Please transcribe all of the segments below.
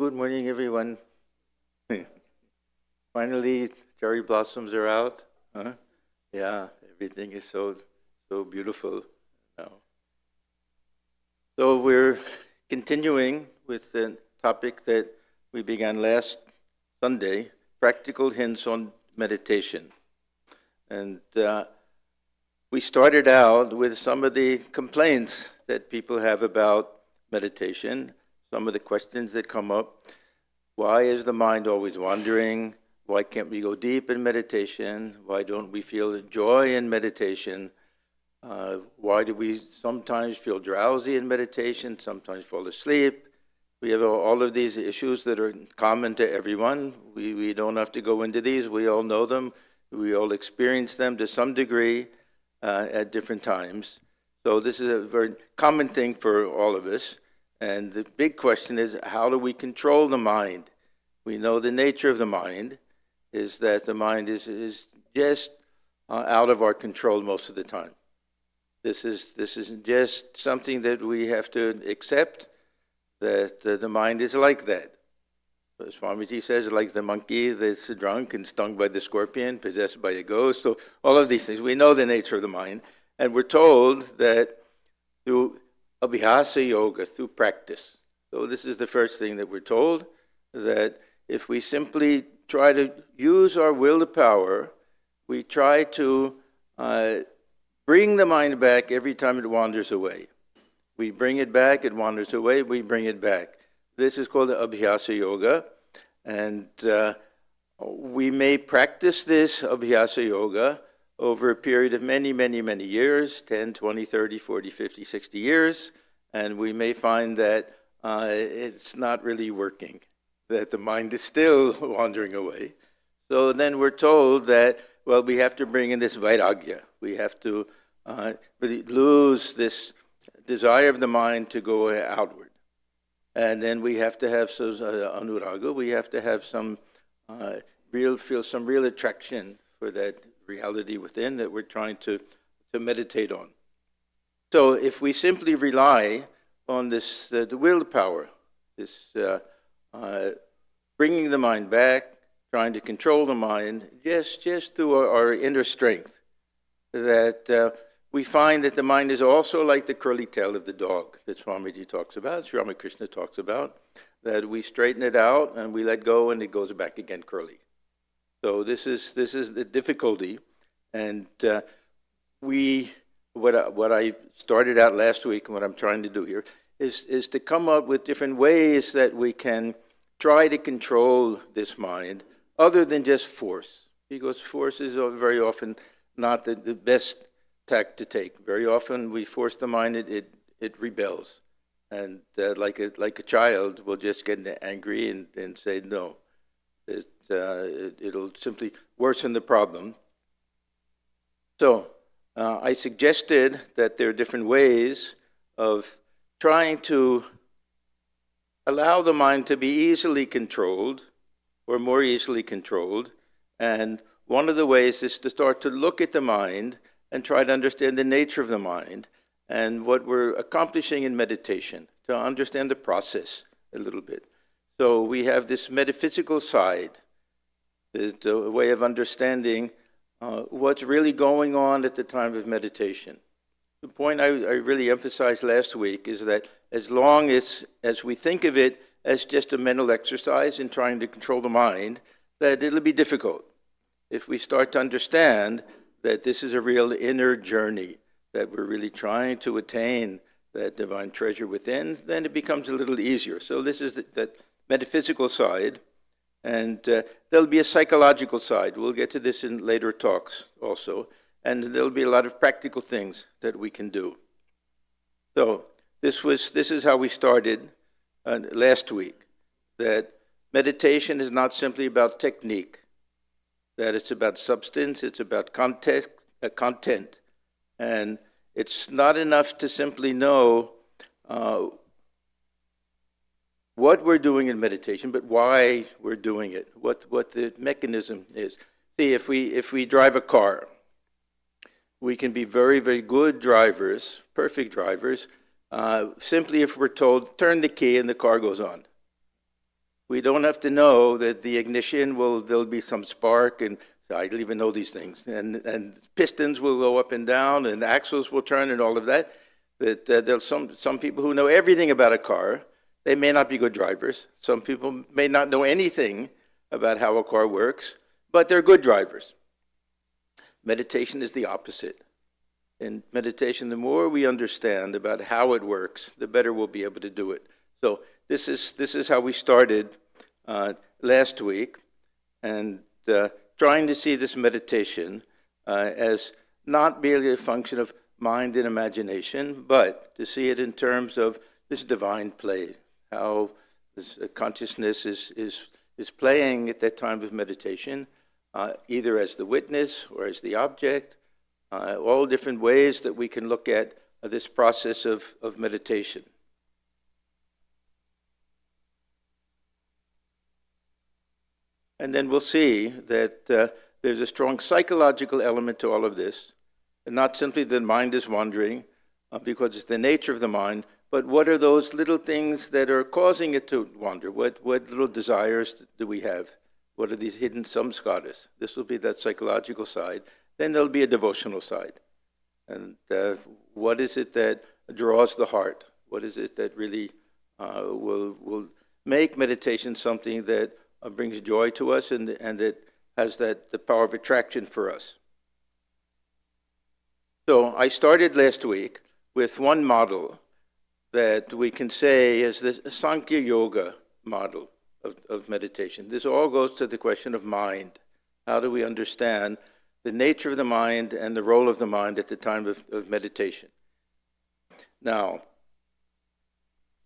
Good morning, everyone. Finally, cherry blossoms are out. Huh? Yeah, everything is so beautiful now. So we're continuing with the topic that we began last Sunday, practical hints on meditation. And we started out with some of the complaints that people have about meditation, some of the questions that come up. Why is the mind always wandering? Why can't we go deep in meditation? Why don't we feel joy in meditation? Why do we sometimes feel drowsy in meditation, sometimes fall asleep? We have all of these issues that are common to everyone. We don't have to go into these. We all know them. We all experience them to some degree at different times. So this is a very common thing for all of us. And the big question is, how do we control the mind? We know the nature of the mind is that the mind is just out of our control most of the time. This is just something that we have to accept, that the mind is like that. As Swamiji says, like the monkey that's drunk and stung by the scorpion, possessed by a ghost. So all of these things, we know the nature of the mind. And we're told that through abhyasa yoga, through practice. So this is the first thing that we're told, that if we simply try to use our will to power, we try to bring the mind back every time it wanders away. We bring it back, it wanders away, we bring it back. This is called the Abhyasa Yoga, and we may practice this Abhyasa Yoga over a period of many, many, many years, 10, 20, 30, 40, 50, 60 years, and we may find that it's not really working, that the mind is still wandering away. So then we're told that, well, we have to bring in this vairagya. We have to really lose this desire of the mind to go outward. And then we have to have anuraga, we have to have feel some real attraction for that reality within that we're trying to meditate on. So if we simply rely on this, the willpower, this bringing the mind back, trying to control the mind, just through our inner strength, that we find that the mind is also like the curly tail of the dog that Swamiji talks about, Sri Ramakrishna talks about, that we straighten it out and we let go and it goes back again curly. So this is the difficulty, and what I started out last week and what I'm trying to do here is to come up with different ways that we can try to control this mind other than just force, because force is very often not the best tack to take. Very often we force the mind, it rebels, and like a child will just get angry and say no. It'll simply worsen the problem. So I suggested that there are different ways of trying to allow the mind to be easily controlled or more easily controlled. And one of the ways is to start to look at the mind and try to understand the nature of the mind and what we're accomplishing in meditation, to understand the process a little bit. So we have this metaphysical side, the way of understanding what's really going on at the time of meditation. The point I really emphasized last week is that as long as we think of it as just a mental exercise in trying to control the mind, that it'll be difficult. If we start to understand that this is a real inner journey, that we're really trying to attain that divine treasure within, then it becomes a little easier. So this is that metaphysical side. And there'll be a psychological side. We'll get to this in later talks also. And there'll be a lot of practical things that we can do. So this is how we started last week, that meditation is not simply about technique, that it's about substance, it's about content. And it's not enough to simply know what we're doing in meditation, but why we're doing it, what the mechanism is. See, if we drive a car, we can be very, very good drivers, perfect drivers, simply if we're told, turn the key and the car goes on. We don't have to know that the ignition there'll be some spark, and I don't even know these things, and pistons will go up and down, and axles will turn, and all of that. That there's some people who know everything about a car. They may not be good drivers. Some people may not know anything about how a car works, but they're good drivers. Meditation is the opposite. In meditation, the more we understand about how it works, the better we'll be able to do it. So this is how we started last week, and trying to see this meditation as not merely a function of mind and imagination, but to see it in terms of this divine play, how this consciousness is playing at that time of meditation, either as the witness or as the object, all different ways that we can look at this process of meditation. And then we'll see that there's a strong psychological element to all of this, and not simply the mind is wandering, because it's the nature of the mind, but what are those little things that are causing it to wander? What little desires do we have? What are these hidden samskaras? This will be that psychological side. Then there'll be a devotional side. And what is it that draws the heart? What is it that really will make meditation something that brings joy to us and that has the power of attraction for us? So I started last week with one model that we can say is the Sankhya Yoga model of meditation. This all goes to the question of mind. How do we understand the nature of the mind and the role of the mind at the time of meditation? Now,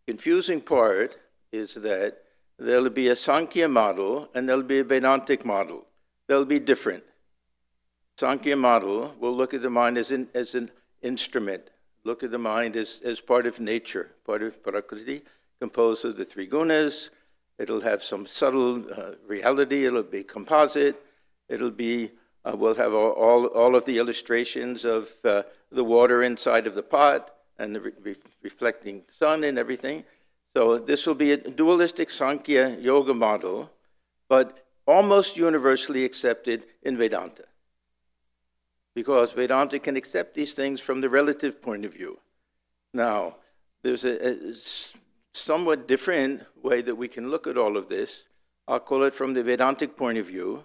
confusing part is that there'll be a Sankhya model and there'll be a Vedantic model. They'll be different. Sankhya model will look at the mind as an instrument, look at the mind as part of nature, part of Prakriti, composed of the three gunas. It'll have some subtle reality, it'll be composite, it'll be, we'll have all of the illustrations of the water inside of the pot and the reflecting sun and everything. So this will be a dualistic Sankhya yoga model, but almost universally accepted in Vedanta. Because Vedanta can accept these things from the relative point of view. Now, there's a somewhat different way that we can look at all of this. I'll call it from the Vedantic point of view.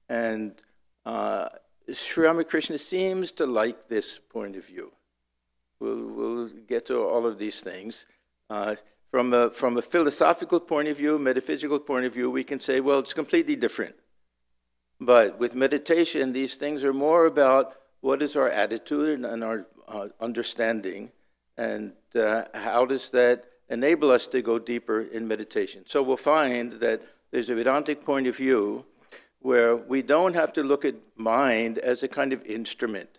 And Sri Ramakrishna seems to like this point of view. We'll get to all of these things. From a philosophical point of view, metaphysical point of view, we can say, well, it's completely different. But with meditation, these things are more about what is our attitude and our understanding, and how does that enable us to go deeper in meditation. So we'll find that there's a Vedantic point of view where we don't have to look at mind as a kind of instrument.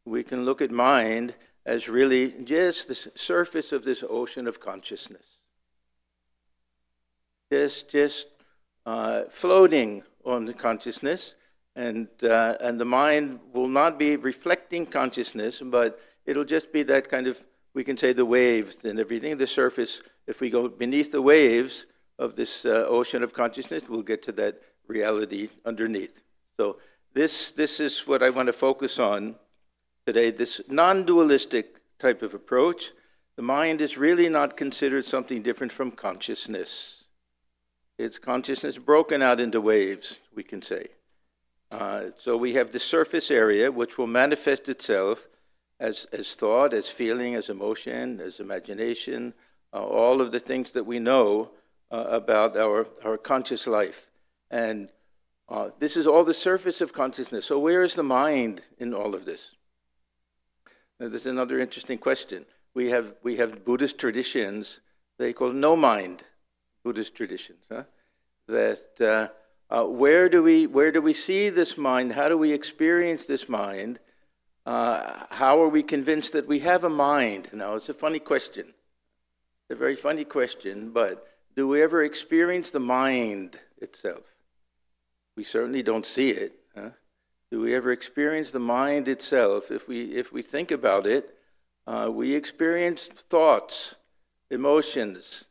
We can look at mind as really just the surface of this ocean of consciousness. Just floating on the consciousness, and the mind will not be reflecting consciousness, but it'll just be that kind of, we can say, the waves and everything, the surface. If we go beneath the waves of this ocean of consciousness, we'll get to that reality underneath. So this is what I want to focus on today, this non-dualistic type of approach. The mind is really not considered something different from consciousness. It's consciousness broken out into waves, we can say. So we have the surface area, which will manifest itself as thought, as feeling, as emotion, as imagination, all of the things that we know about our conscious life. And this is all the surface of consciousness. So where is the mind in all of this? Now, this is another interesting question. We have Buddhist traditions, they call no mind Buddhist traditions. That where do we see this mind? How do we experience this mind? How are we convinced that we have a mind? Now, it's a funny question. It's a very funny question, but do we ever experience the mind itself? We certainly don't see it. Do we ever experience the mind itself? If we think about it, we experience thoughts, emotions,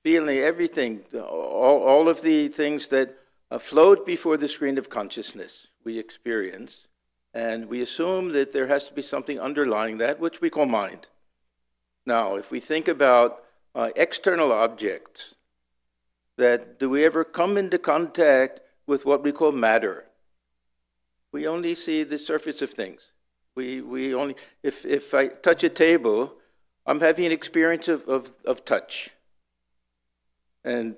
feeling, everything, all of the things that float before the screen of consciousness we experience, and we assume that there has to be something underlying that, which we call mind. Now, if we think about external objects, that do we ever come into contact with what we call matter? We only see the surface of things. We only, if I touch a table, I'm having an experience of touch. And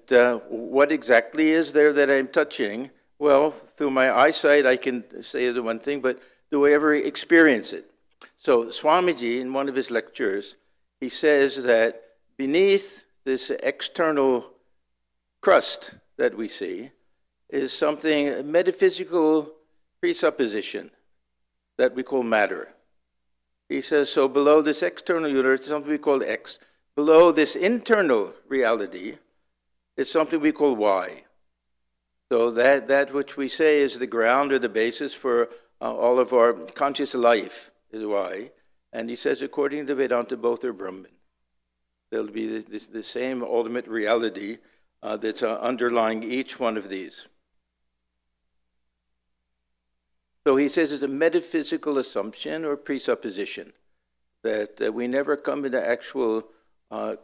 what exactly is there that I'm touching? Well, through my eyesight, I can say the one thing, but do I ever experience it? So Swamiji, in one of his lectures, he says that beneath this external crust that we see is something, a metaphysical presupposition that we call matter. He says, so below this external universe, something we call X. Below this internal reality, it's something we call Y. So that which we say is the ground or the basis for all of our conscious life is Y. And he says, according to Vedanta, both are Brahman. There'll be the same ultimate reality that's underlying each one of these. So he says it's a metaphysical assumption or presupposition that we never come into actual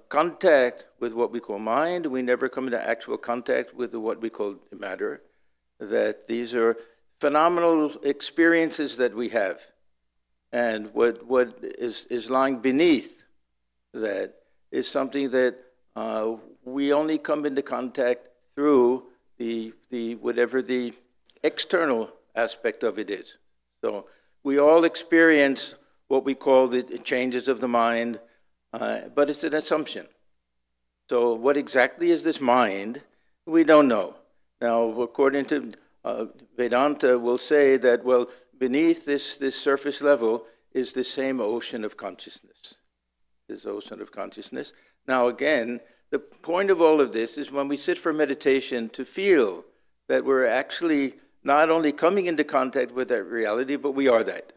contact with what we call mind. We never come into actual contact with what we call matter. That these are phenomenal experiences that we have. And what is lying beneath that is something that we only come into contact through the whatever the external aspect of it is. So we all experience what we call the changes of the mind, but it's an assumption. So what exactly is this mind? We don't know. Now, according to Vedanta, we'll say that, well, beneath this surface level is the same ocean of consciousness. This ocean of consciousness. Now, again, the point of all of this is when we sit for meditation to feel that we're actually not only coming into contact with that reality, but we are that.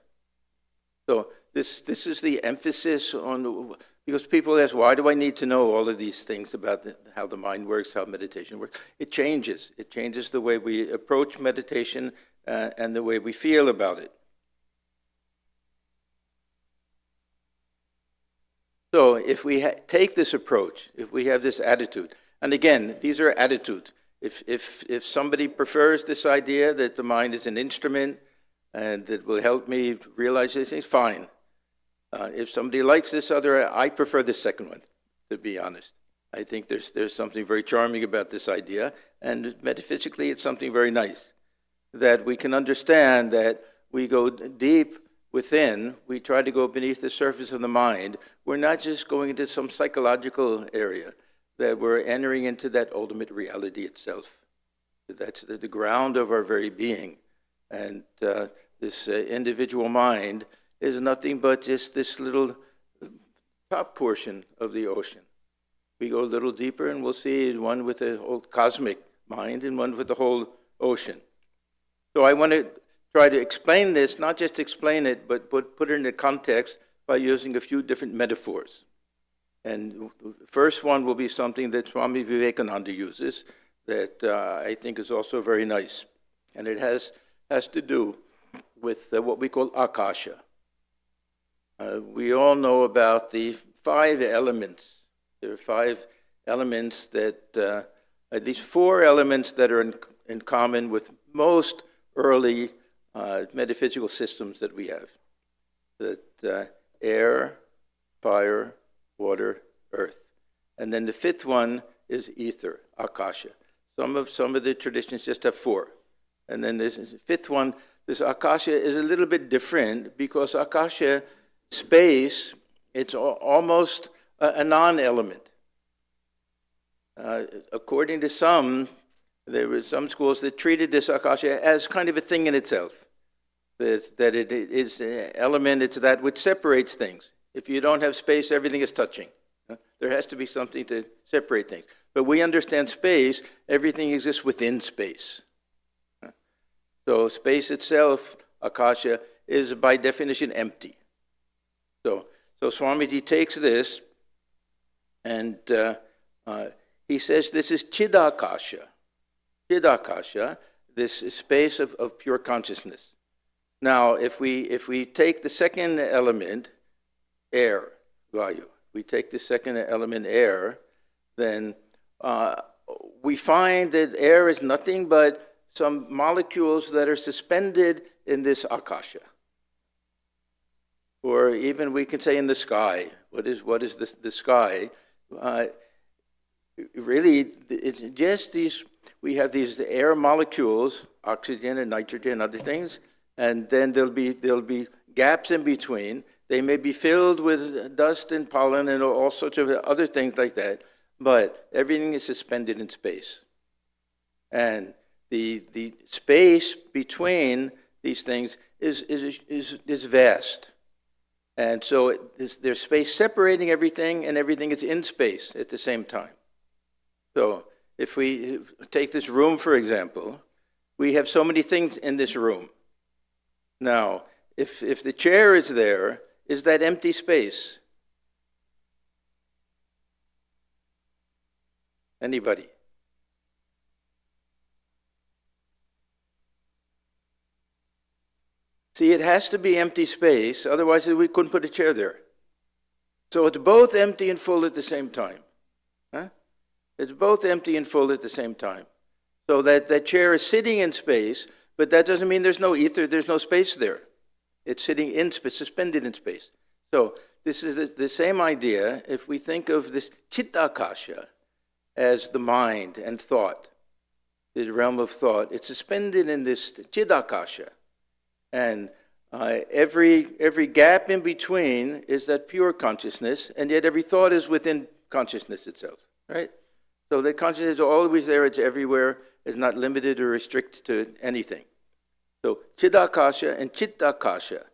So this is the emphasis on, because people ask, why do I need to know all of these things about how the mind works, how meditation works? It changes. It changes the way we approach meditation and the way we feel about it. So if we take this approach, if we have this attitude, and again, these are attitudes. If somebody prefers this idea that the mind is an instrument and that will help me realize these things, fine. If somebody likes this other, I prefer the second one, to be honest. I think there's something very charming about this idea, and metaphysically it's something very nice, that we can understand that we go deep within, we try to go beneath the surface of the mind. We're not just going into some psychological area, that we're entering into that ultimate reality itself. That's the ground of our very being. And this individual mind is nothing but just this little top portion of the ocean. We go a little deeper and we'll see one with a whole cosmic mind and one with the whole ocean. So I want to try to explain this, not just explain it, but put it into context by using a few different metaphors. And the first one will be something that Swami Vivekananda uses that I think is also very nice. And it has to do with what we call akasha. We all know about the 5 elements. There are 5 elements that, at least 4 elements that are in common with most early metaphysical systems that we have. That air, fire, water, earth. And then the 5th one is ether, akasha. Some of the traditions just have 4. And then this 5th one, this akasha is a little bit different because akasha, space, it's almost a non-element. According to some, there were some schools that treated this akasha as kind of a thing in itself. That it is an element, it's that which separates things. If you don't have space, everything is touching. There has to be something to separate things. But we understand space, everything exists within space. So space itself, akasha, is by definition empty. So Swamiji takes this and he says this is chidakasha. Chidakasha, this space of pure consciousness. Now, if we take the second element, air, vayu, we take the second element, air, then we find that air is nothing but some molecules that are suspended in this akasha. Or even we can say in the sky. What is the sky? Really, it's just these. We have these air molecules, oxygen and nitrogen and other things, and then there'll be gaps in between. They may be filled with dust and pollen and all sorts of other things like that, but everything is suspended in space. And the space between these things is vast. And so there's space separating everything, and everything is in space at the same time. So if we take this room, for example, we have so many things in this room. Now, if the chair is there, is that empty space? Anybody? See, it has to be empty space, otherwise we couldn't put a chair there. So it's both empty and full at the same time. It's both empty and full at the same time. So that chair is sitting in space, but that doesn't mean there's no ether, there's no space there. It's sitting in space, suspended in space. So this is the same idea if we think of this akasha as the mind and thought, the realm of thought. It's suspended in this akasha. And every gap in between is that pure consciousness, and yet every thought is within consciousness itself, right? So that consciousness is always there, it's everywhere, it's not limited or restricted to anything. So Chidakasha and Chitakasha.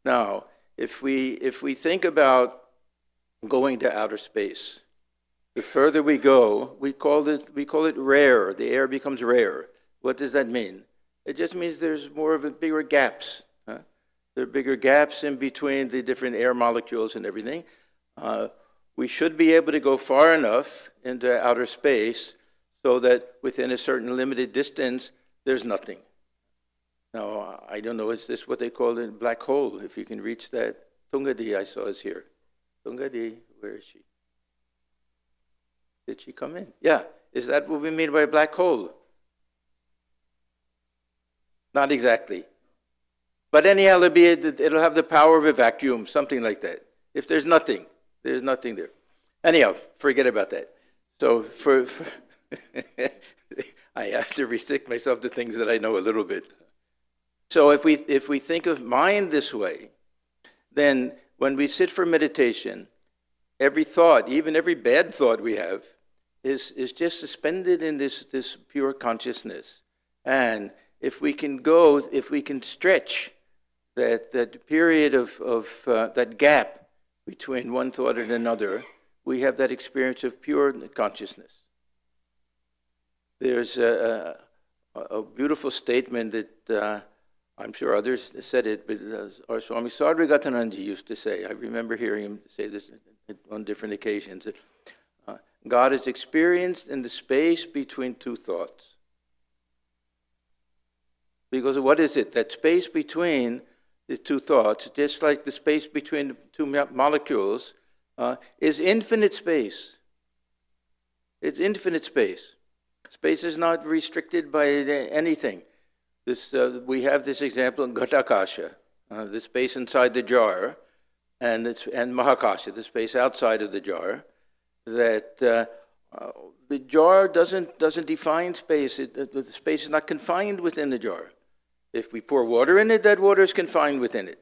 Now, if we think about going to outer space, the further we go, we call it rare. The air becomes rare. What does that mean? It just means there's more of bigger gaps. Huh? There are bigger gaps in between the different air molecules and everything. We should be able to go far enough into outer space so that within a certain limited distance, there's nothing. Now, I don't know, is this what they call a black hole? If you can reach that. Tungadi, I saw, is here. Tungadi, where is she? Did she come in? Yeah. Is that what we mean by a black hole? Not exactly. But anyhow, it'll have the power of a vacuum, something like that. If there's nothing there. Anyhow, forget about that. So I have to restrict myself to things that I know a little bit. So if we think of mind this way, then when we sit for meditation, every thought, even every bad thought we have, is just suspended in this pure consciousness. And if we can stretch that period of that gap between one thought and another, we have that experience of pure consciousness. There's a beautiful statement that I'm sure others said it, but our Swami Swahananda used to say, I remember hearing him say this on different occasions, that God is experienced in the space between two thoughts. Because what is it? That space between the two thoughts, just like the space between the two molecules, is infinite space. It's infinite space. Space is not restricted by anything. We have this example in Ghatakasha, the space inside the jar, and Mahakasha, the space outside of the jar, that the jar doesn't define space. The space is not confined within the jar. If we pour water in it, that water is confined within it.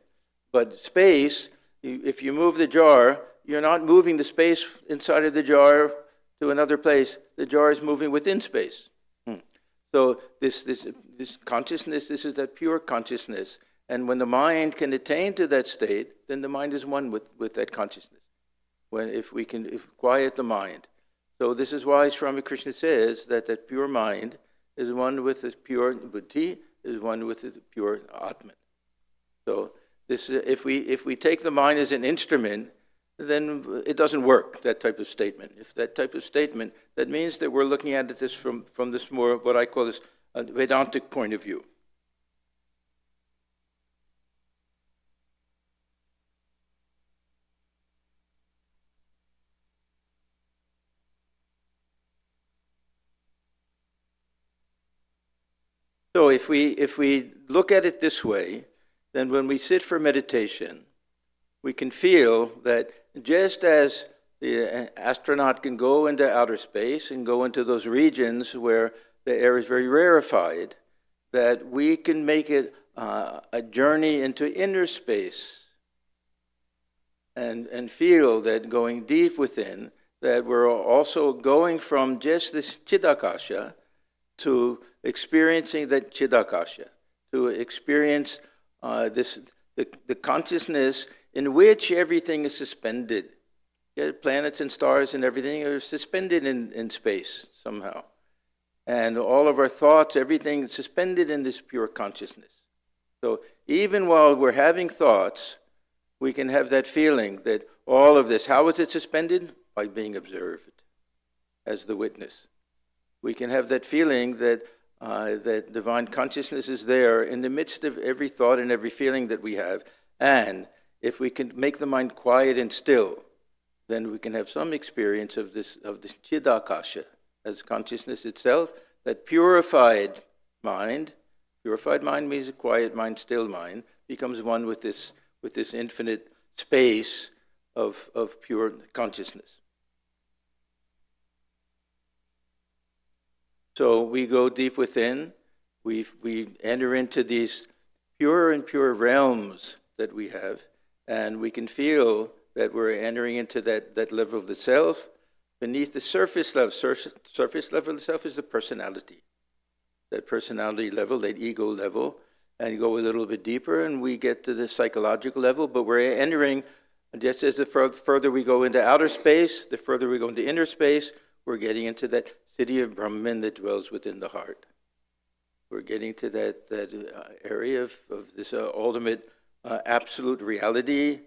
But space, if you move the jar, you're not moving the space inside of the jar to another place. The jar is moving within space. So this consciousness, this is that pure consciousness. And when the mind can attain to that state, then the mind is one with that consciousness. If we quiet the mind. So this is why Sri Ramakrishna says that pure mind is one with the pure buddhi, is one with the pure Atman. So if we take the mind as an instrument, then it doesn't work, that type of statement. If that type of statement, that means that we're looking at this from this more, what I call this Vedantic point of view. So if we look at it this way, then when we sit for meditation, we can feel that just as the astronaut can go into outer space and go into those regions where the air is very rarefied, that we can make it a journey into inner space and feel that going deep within, that we're also going from just this Chidakasha to experiencing that Chidakasha, to experience the consciousness in which everything is suspended. Yeah, planets and stars and everything are suspended in space somehow. And all of our thoughts, everything is suspended in this pure consciousness. So even while we're having thoughts, we can have that feeling that all of this, how is it suspended? By being observed as the witness. We can have that feeling that that divine consciousness is there in the midst of every thought and every feeling that we have. And if we can make the mind quiet and still, then we can have some experience of this Chidakasha as consciousness itself, that purified mind. Purified mind means a quiet mind, still mind, becomes one with this infinite space of pure consciousness. So we go deep within, we enter into these purer and purer realms that we have, and we can feel that we're entering into that level of the self. Beneath the surface level of the self is the personality. That personality level, that ego level, and you go a little bit deeper and we get to the psychological level, but we're entering, just as the further we go into outer space, the further we go into inner space, we're getting into that city of Brahman that dwells within the heart. We're getting to that area of this ultimate absolute reality.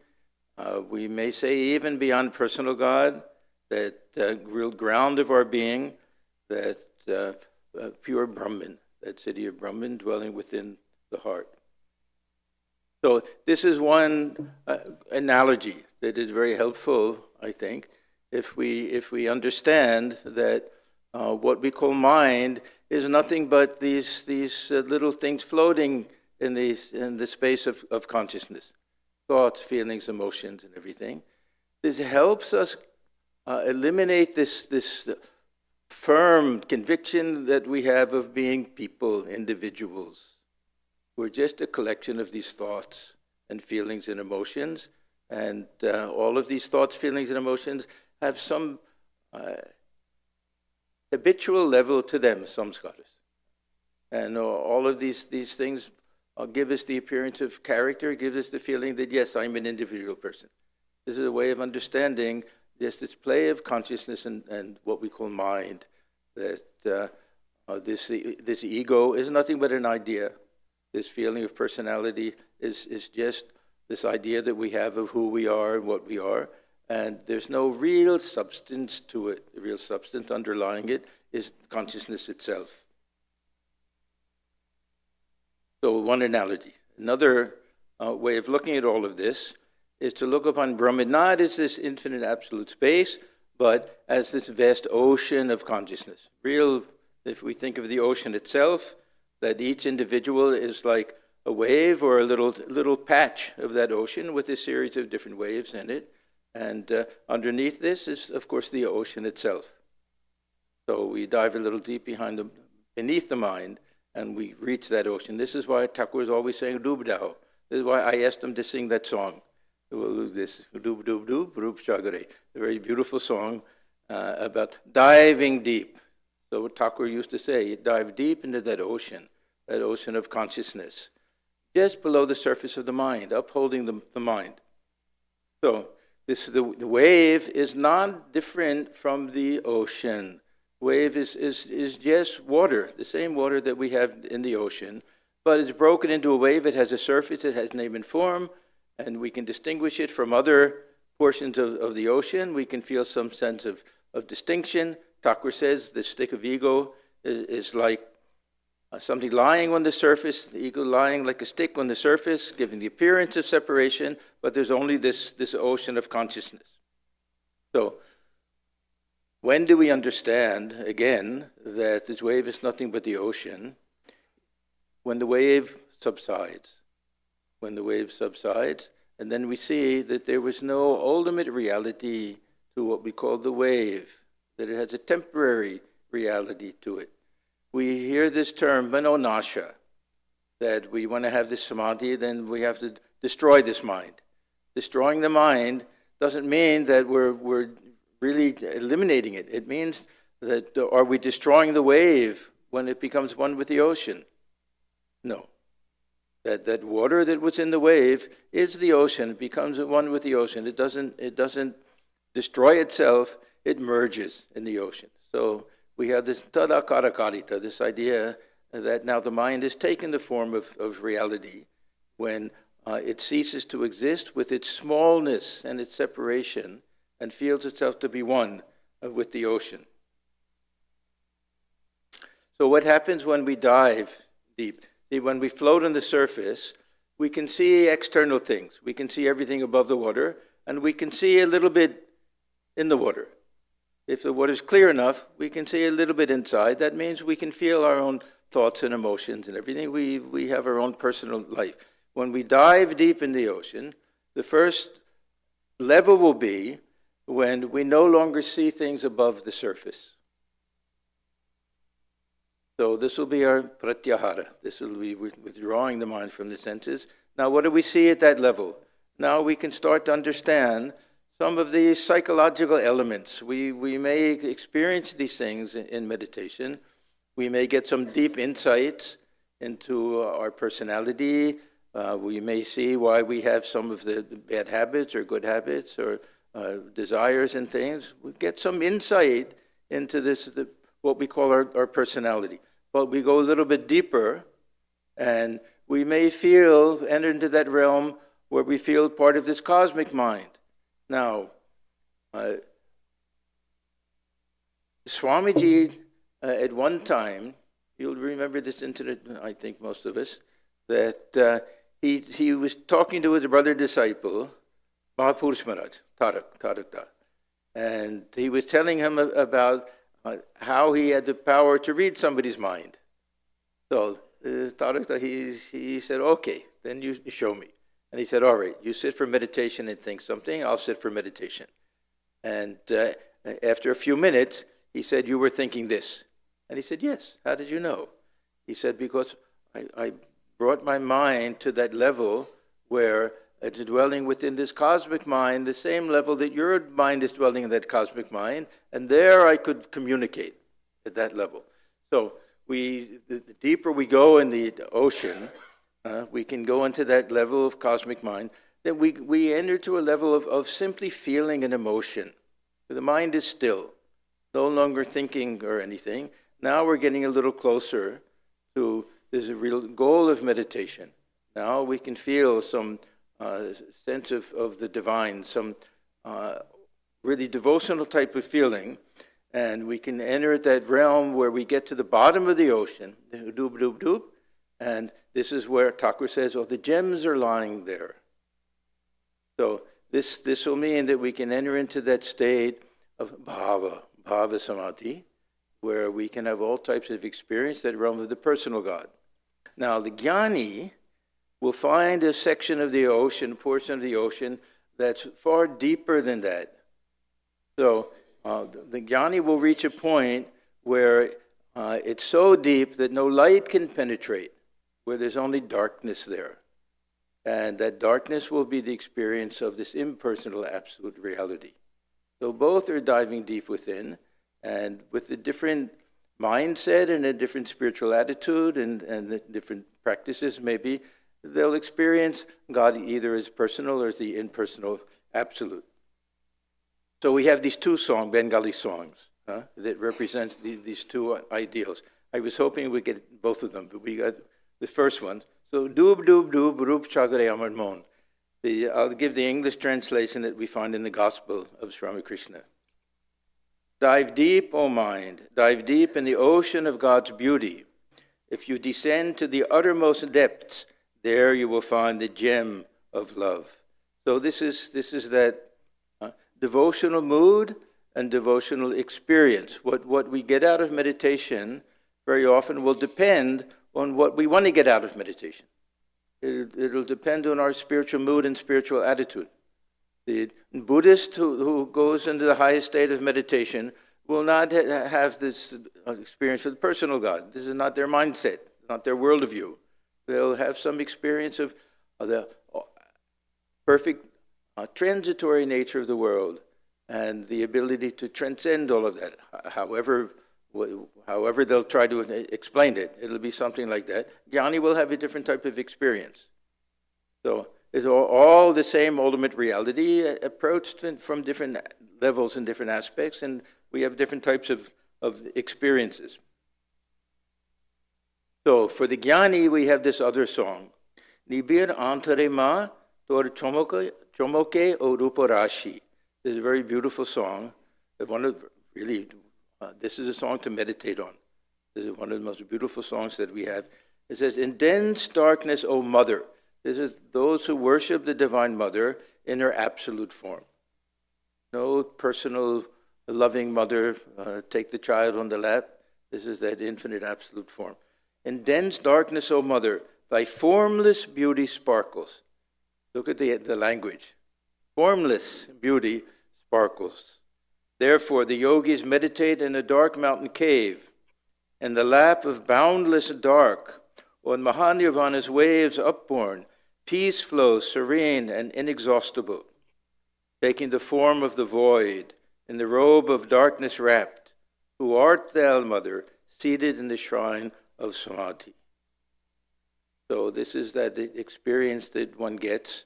We may say even beyond personal God, that real ground of our being, that pure Brahman, that city of Brahman dwelling within the heart. So this is one analogy that is very helpful, I think, if we understand that what we call mind is nothing but these little things floating in the space of consciousness, thoughts, feelings, emotions, and everything. This helps us eliminate this firm conviction that we have of being people, individuals. We're just a collection of these thoughts and feelings and emotions, and all of these thoughts, feelings, and emotions have some habitual level to them, samskaras. And all of these things give us the appearance of character, give us the feeling that, yes, I'm an individual person. This is a way of understanding this play of consciousness and what we call mind, that this ego is nothing but an idea. This feeling of personality is just this idea that we have of who we are and what we are, and there's no real substance to it. The real substance underlying it is consciousness itself. So one analogy. Another way of looking at all of this is to look upon Brahman not as this infinite absolute space, but as this vast ocean of consciousness. Real, if we think of the ocean itself, that each individual is like a wave or a little patch of that ocean with a series of different waves in it. And underneath this is, of course, the ocean itself. So we dive a little deep beneath the mind, and we reach that ocean. This is why Thakur is always saying Dubdao. This is why I asked him to sing that song. This Dub Dub Dub Rup Chagare, a very beautiful song about diving deep. So what Thakur used to say, you dive deep into that ocean of consciousness, just below the surface of the mind, upholding the mind. So the wave is not different from the ocean. Wave is just water, the same water that we have in the ocean, but it's broken into a wave. It has a surface, it has name and form, and we can distinguish it from other portions of the ocean. We can feel some sense of distinction. Thakur says the stick of ego is like something lying on the surface, the ego lying like a stick on the surface, giving the appearance of separation, but there's only this ocean of consciousness. So when do we understand, again, that this wave is nothing but the ocean? When the wave subsides. When the wave subsides, and then we see that there was no ultimate reality to what we call the wave, that it has a temporary reality to it. We hear this term, manonasha, that we want to have this samadhi, then we have to destroy this mind. Destroying the mind doesn't mean that we're really eliminating it. It means that, are we destroying the wave when it becomes one with the ocean? No. That water that was in the wave is the ocean. It becomes one with the ocean. It doesn't destroy itself. It merges in the ocean. So we have this tadakarakarita, this idea that now the mind has taken the form of reality when it ceases to exist with its smallness and its separation and feels itself to be one with the ocean. So what happens when we dive deep? See, when we float on the surface, we can see external things. We can see everything above the water, and we can see a little bit in the water. If the water is clear enough, we can see a little bit inside. That means we can feel our own thoughts and emotions and everything. We have our own personal life. When we dive deep in the ocean, the first level will be when we no longer see things above the surface. So this will be our pratyahara. This will be withdrawing the mind from the senses. Now, what do we see at that level? Now we can start to understand some of these psychological elements. We may experience these things in meditation. We may get some deep insights into our personality. We may see why we have some of the bad habits or good habits or desires and things. We get some insight into this, what we call our personality. But we go a little bit deeper, and we may enter into that realm where we feel part of this cosmic mind. Now, Swamiji, at one time, you'll remember this incident, I think most of us, that he was talking to his brother disciple, Mahapurush Maharaj, Tarakda, and he was telling him about how he had the power to read somebody's mind. So Tarakda, he said, okay, then you show me. And he said, all right, you sit for meditation and think something, I'll sit for meditation. And after a few minutes, he said, you were thinking this. And he said, yes, how did you know? He said, because I brought my mind to that level where it's dwelling within this cosmic mind, the same level that your mind is dwelling in that cosmic mind, and there I could communicate at that level. So the deeper we go in the ocean, we can go into that level of cosmic mind, then we enter to a level of simply feeling an emotion. The mind is still, no longer thinking or anything. Now we're getting a little closer to this real goal of meditation. Now we can feel some sense of the divine, some really devotional type of feeling, and we can enter that realm where we get to the bottom of the ocean, doob, doob, doob, and this is where Thakur says, the gems are lying there. So this will mean that we can enter into that state of bhava samadhi, where we can have all types of experience, that realm of the personal God. Now, the jnani will find a section of the ocean, a portion of the ocean, that's far deeper than that. So the jnani will reach a point where it's so deep that no light can penetrate, where there's only darkness there. And that darkness will be the experience of this impersonal absolute reality. So both are diving deep within, and with a different mindset and a different spiritual attitude and the different practices maybe, they'll experience God either as personal or as the impersonal absolute. So we have these two Bengali songs that represents these two ideals. I was hoping we'd get both of them, but we got the first one. So, doob, doob, doob, rup chagare amar mon. I'll give the English translation that we find in the Gospel of Sri Ramakrishna. Dive deep, O mind, dive deep in the ocean of God's beauty. If you descend to the uttermost depths, there you will find the gem of love. So this is that devotional mood and devotional experience. What we get out of meditation very often will depend on what we want to get out of meditation. It'll depend on our spiritual mood and spiritual attitude. The Buddhist who goes into the highest state of meditation will not have this experience with personal God. This is not their mindset, not their worldview. They'll have some experience of the perfect transitory nature of the world and the ability to transcend all of that. However they'll try to explain it, it'll be something like that. Jnani will have a different type of experience. So it's all the same ultimate reality approached from different levels and different aspects, and we have different types of experiences. So for the jnani, we have this other song. Nibir antare ma tor chomoke o rupa rashi. This is a very beautiful song. This is a song to meditate on. This is one of the most beautiful songs that we have. It says, in dense darkness, O Mother. This is those who worship the Divine Mother in her absolute form. No personal loving mother, take the child on the lap. This is that infinite absolute form. In dense darkness, O Mother, thy formless beauty sparkles. Look at the language. formless beauty sparkles. Therefore, the yogis meditate in a dark mountain cave, in the lap of boundless dark, on Mahanirvana's waves upborne, peace flows serene and inexhaustible, taking the form of the void, in the robe of darkness wrapped. Who art thou, Mother, seated in the shrine of Samadhi? So this is that experience that one gets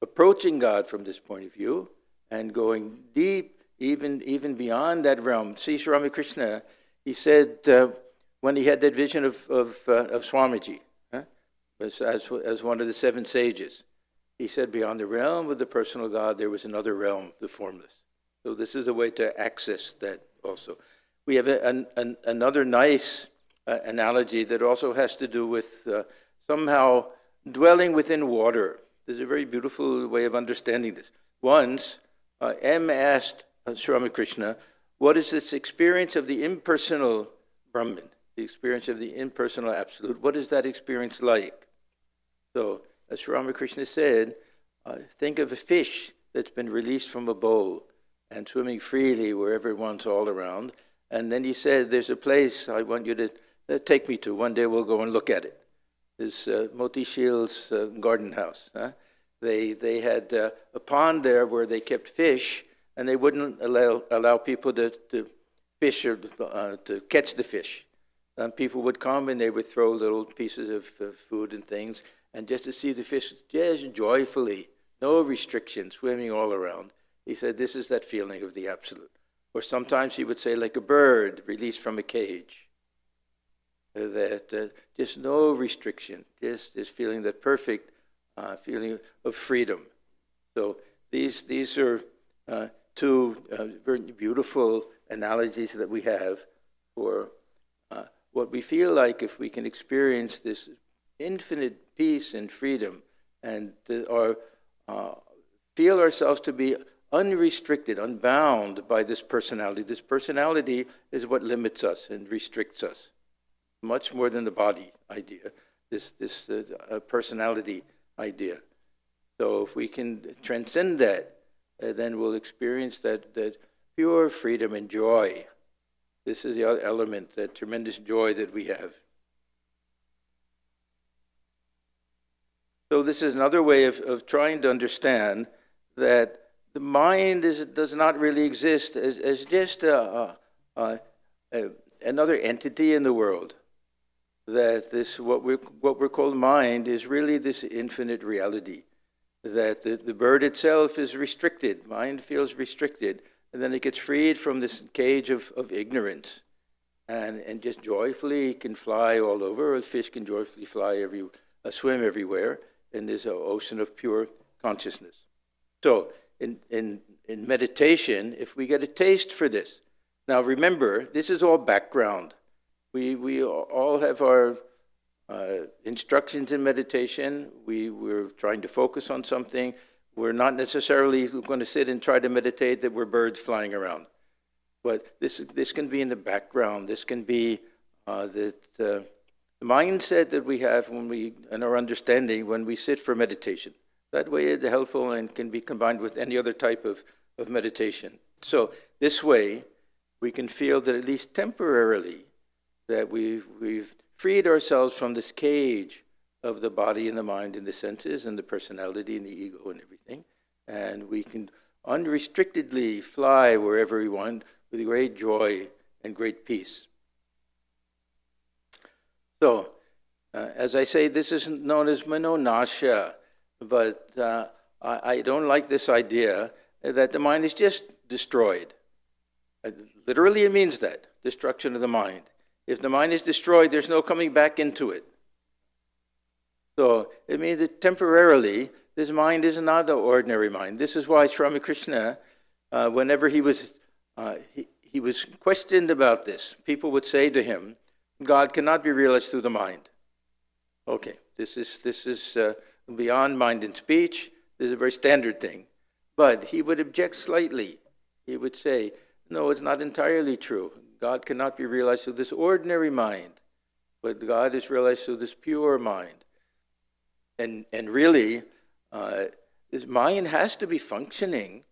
approaching God from this point of view and going deep, even beyond that realm. Sri Ramakrishna, he said when he had that vision of Swamiji, as one of the seven sages, he said beyond the realm of the personal God, there was another realm, the formless. So this is a way to access that also. We have another nice analogy that also has to do with somehow dwelling within water. There's a very beautiful way of understanding this. Once, M asked Sri Ramakrishna, what is this experience of the impersonal Brahman, the experience of the impersonal Absolute? What is that experience like? So, as Sri Ramakrishna said, think of a fish that's been released from a bowl and swimming freely wherever it wants all around. And then he said, there's a place I want you to take me to. One day we'll go and look at it. This Moti Shil's garden house. They had a pond there where they kept fish, and they wouldn't allow people to fish or to catch the fish. People would come and they would throw little pieces of food and things, and just to see the fish just joyfully, no restrictions, swimming all around. He said, this is that feeling of the Absolute. Or sometimes he would say, like a bird released from a cage. That just no restriction, just feeling that perfect feeling of freedom. So these are two very beautiful analogies that we have for what we feel like if we can experience this infinite peace and freedom and feel ourselves to be unrestricted, unbound by this personality. This personality is what limits us and restricts us, much more than the body idea, this personality idea. So if we can transcend that, then we'll experience that pure freedom and joy. This is the other element, that tremendous joy that we have. So this is another way of trying to understand that the mind does not really exist as just another entity in the world. That this what we're called mind is really this infinite reality. That the bird itself is restricted. Mind feels restricted, and then it gets freed from this cage of ignorance, and just joyfully can fly all over. Or the fish can joyfully swim everywhere in this ocean of pure consciousness. So in meditation, if we get a taste for this, now remember, this is all background. We all have our instructions in meditation. We're trying to focus on something. We're not necessarily going to sit and try to meditate that we're birds flying around. But this can be in the background. This can be the mindset that we have and our understanding when we sit for meditation. That way it's helpful and can be combined with any other type of meditation. So this way we can feel that at least temporarily that we've freed ourselves from this cage of the body and the mind and the senses and the personality and the ego and everything. And we can unrestrictedly fly wherever we want with great joy and great peace. So, as I say, this is known as manonasya, but I don't like this idea that the mind is just destroyed. Literally it means that, destruction of the mind. If the mind is destroyed, there's no coming back into it. So it means that temporarily, this mind is not an ordinary mind. This is why Sri Ramakrishna, whenever he was questioned about this, people would say to him, God cannot be realized through the mind. Okay, this is beyond mind and speech. This is a very standard thing. But he would object slightly. He would say, no, it's not entirely true. God cannot be realized through this ordinary mind, but God is realized through this pure mind. And really, this mind has to be functioning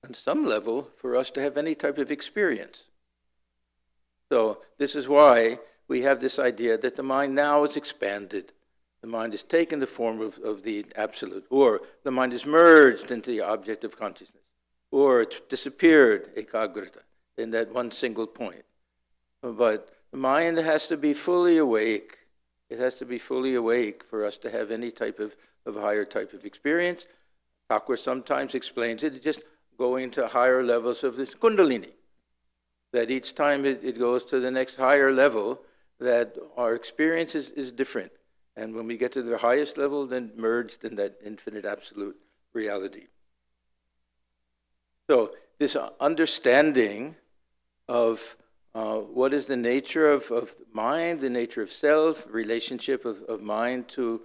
on some level for us to have any type of experience. So this is why we have this idea that the mind now is expanded. The mind has taken the form of the absolute, or the mind is merged into the object of consciousness, or it's disappeared, ekagrata, in that one single point. But the mind has to be fully awake. It has to be fully awake for us to have any type of higher type of experience. Thakur sometimes explains it, just going to higher levels of this kundalini. That each time it goes to the next higher level, that our experience is different. And when we get to the highest level, then merged in that infinite absolute reality. So this understanding of what is the nature of mind, the nature of self, relationship of mind to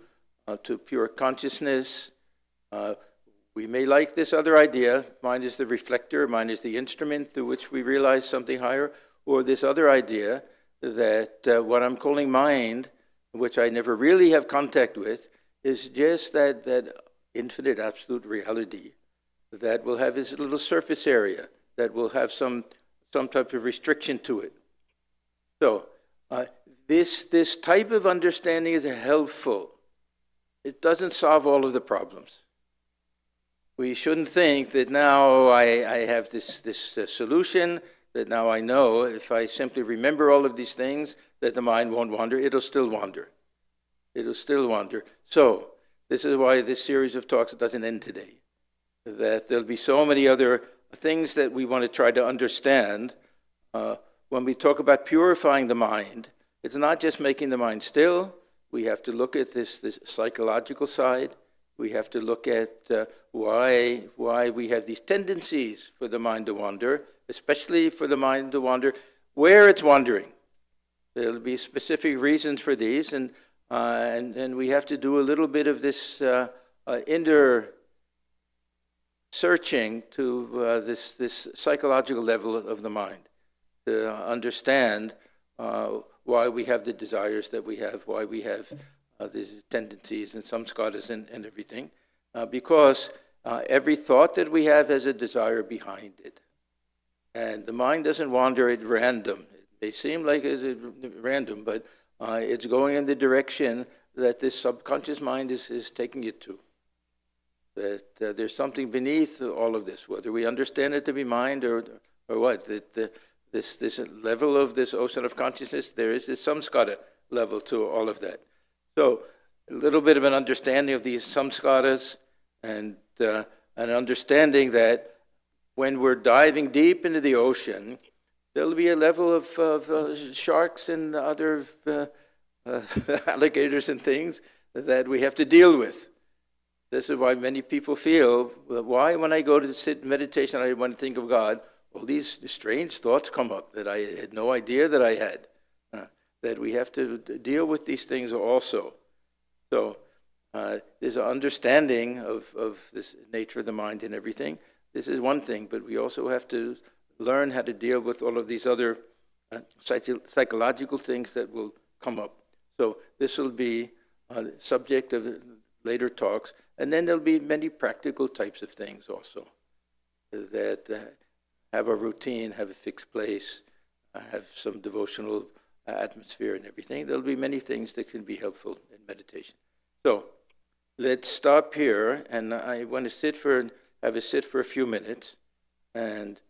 pure consciousness. We may like this other idea, mind is the reflector, mind is the instrument through which we realize something higher, or this other idea that what I'm calling mind, which I never really have contact with, is just that infinite absolute reality that will have its little surface area, that will have some type of restriction to it. So this type of understanding is helpful. It doesn't solve all of the problems. We shouldn't think that now I have this solution, that now I know if I simply remember all of these things, that the mind won't wander. It'll still wander. It'll still wander. So this is why this series of talks doesn't end today. That there'll be so many other things that we want to try to understand. When we talk about purifying the mind, it's not just making the mind still. We have to look at this psychological side. We have to look at why we have these tendencies for the mind to wander, especially for the mind to wander where it's wandering. There'll be specific reasons for these, and we have to do a little bit of this inner searching to this psychological level of the mind, to understand why we have the desires that we have, why we have these tendencies and samskaras and everything, because every thought that we have has a desire behind it. And the mind doesn't wander at random. They seem like it's random, but it's going in the direction that this subconscious mind is taking it to. That there's something beneath all of this, whether we understand it to be mind or what. That this level of this ocean of consciousness, there is this samskara level to all of that. So a little bit of an understanding of these samskaras, and an understanding that when we're diving deep into the ocean, there'll be a level of sharks and other alligators and things that we have to deal with. This is why many people feel, why when I go to sit in meditation, I want to think of God, all these strange thoughts come up that I had no idea that I had. That we have to deal with these things also. So there's an understanding of this nature of the mind and everything. This is one thing, but we also have to learn how to deal with all of these other psychological things that will come up. So this will be a subject of later talks, and then there'll be many practical types of things also that have a routine, have a fixed place, have some devotional atmosphere and everything. There'll be many things that can be helpful in meditation. So let's stop here, and I want to have a sit for a few minutes, and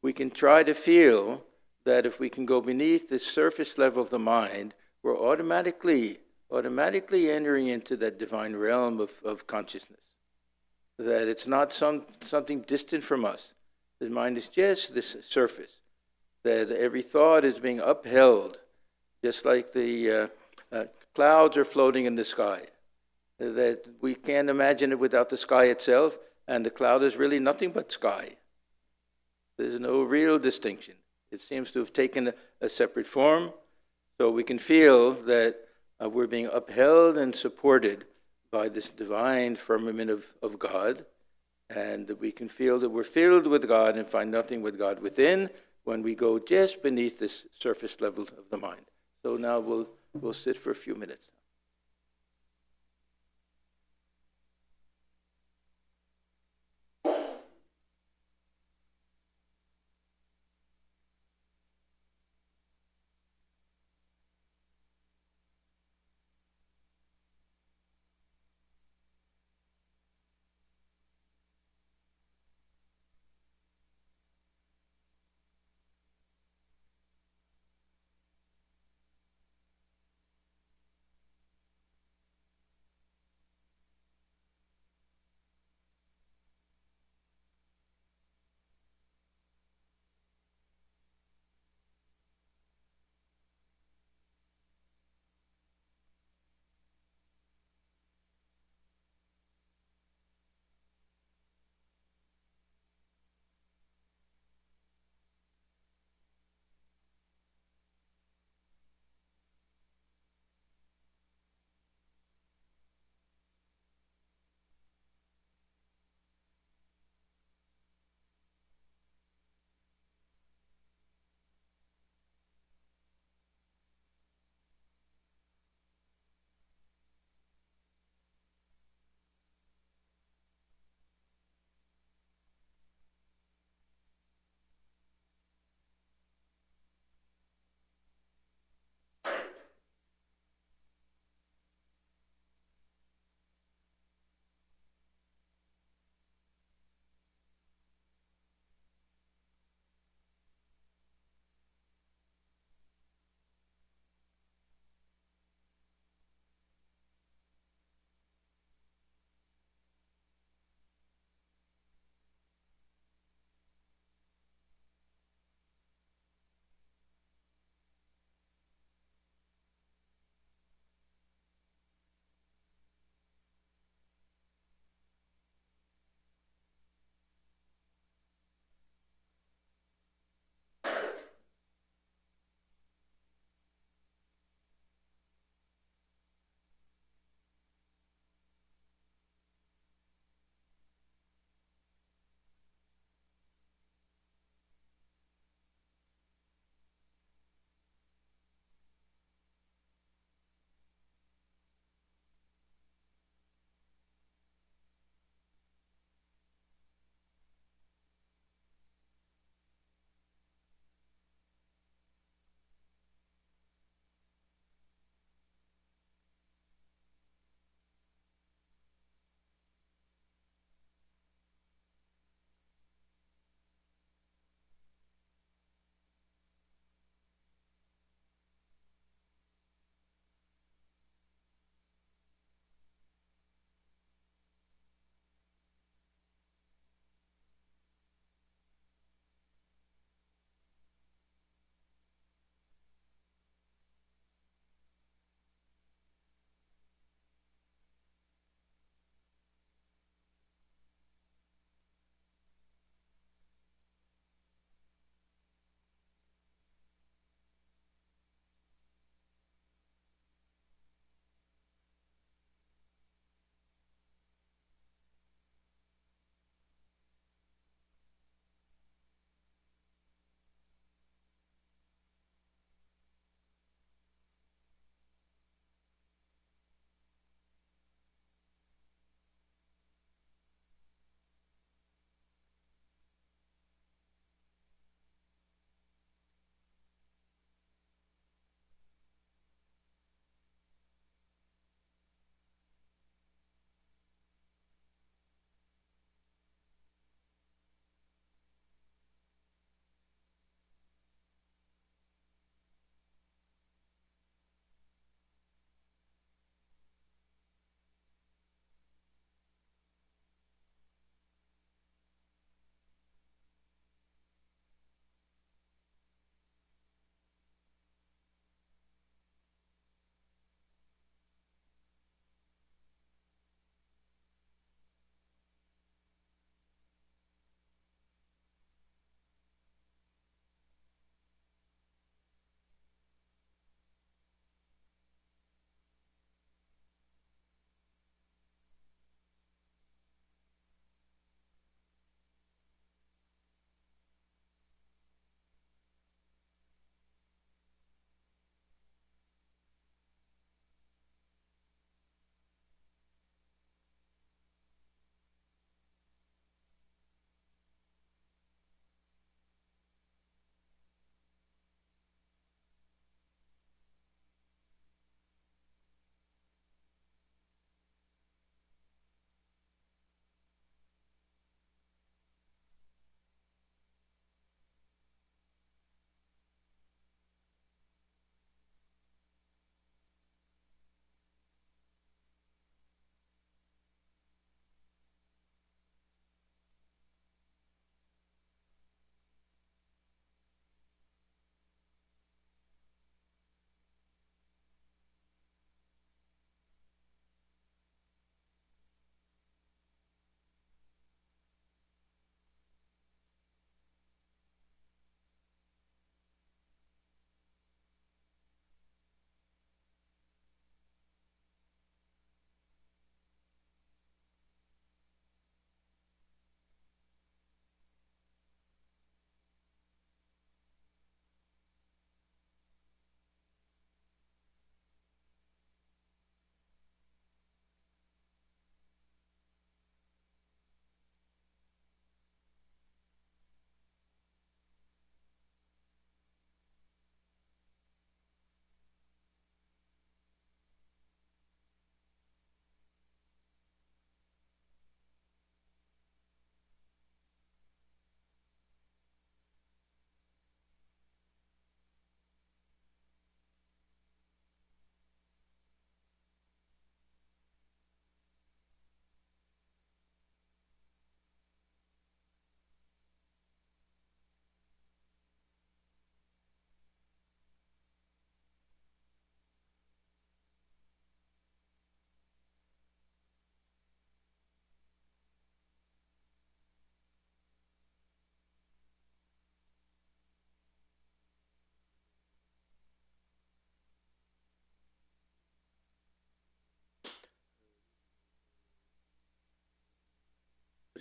we can try to feel that if we can go beneath the surface level of the mind, we're automatically entering into that divine realm of consciousness. That it's not something distant from us. The mind is just this surface. That every thought is being upheld, just like the clouds are floating in the sky. That we can't imagine it without the sky itself, and the cloud is really nothing but sky. There's no real distinction. It seems to have taken a separate form, so we can feel that we're being upheld and supported by this divine firmament of God, and that we can feel that we're filled with God and find nothing but God within when we go just beneath this surface level of the mind. So now we'll sit for a few minutes.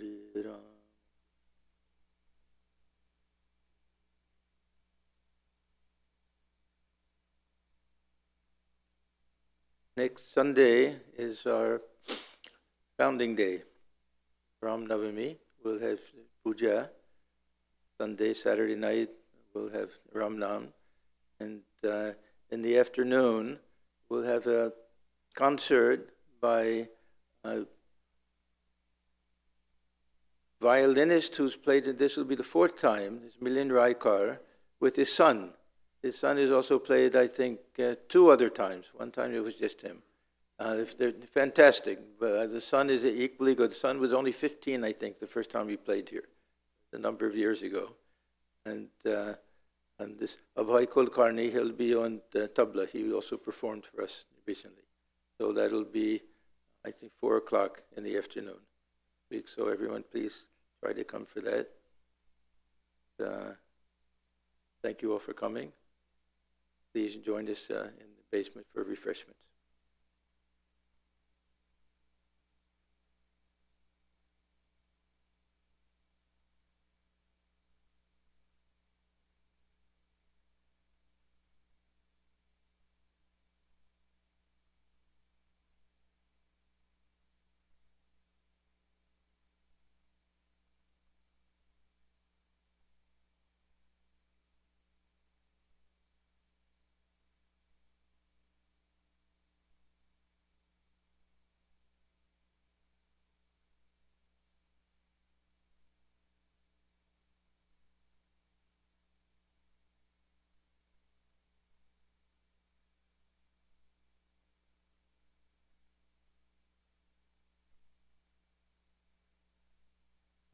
Sri Ram. Next Sunday is our founding day, Ram Navami. We'll have puja. Sunday, Saturday night, we'll have Ram Nam. And in the afternoon, we'll have a concert by a violinist who's played, this will be the fourth time, this Milind Raikar, with his son. His son has also played, I think, 2 other times. One time it was just him. They're fantastic. But the son is equally good. The son was only 15, I think, the first time he played here, a number of years ago. And this Abhay Kulkarni, he'll be on the tabla. He also performed for us recently. So that'll be, I think, 4 o'clock in the afternoon. So everyone, please try to come for that. Thank you all for coming. Please join us in the basement for refreshments.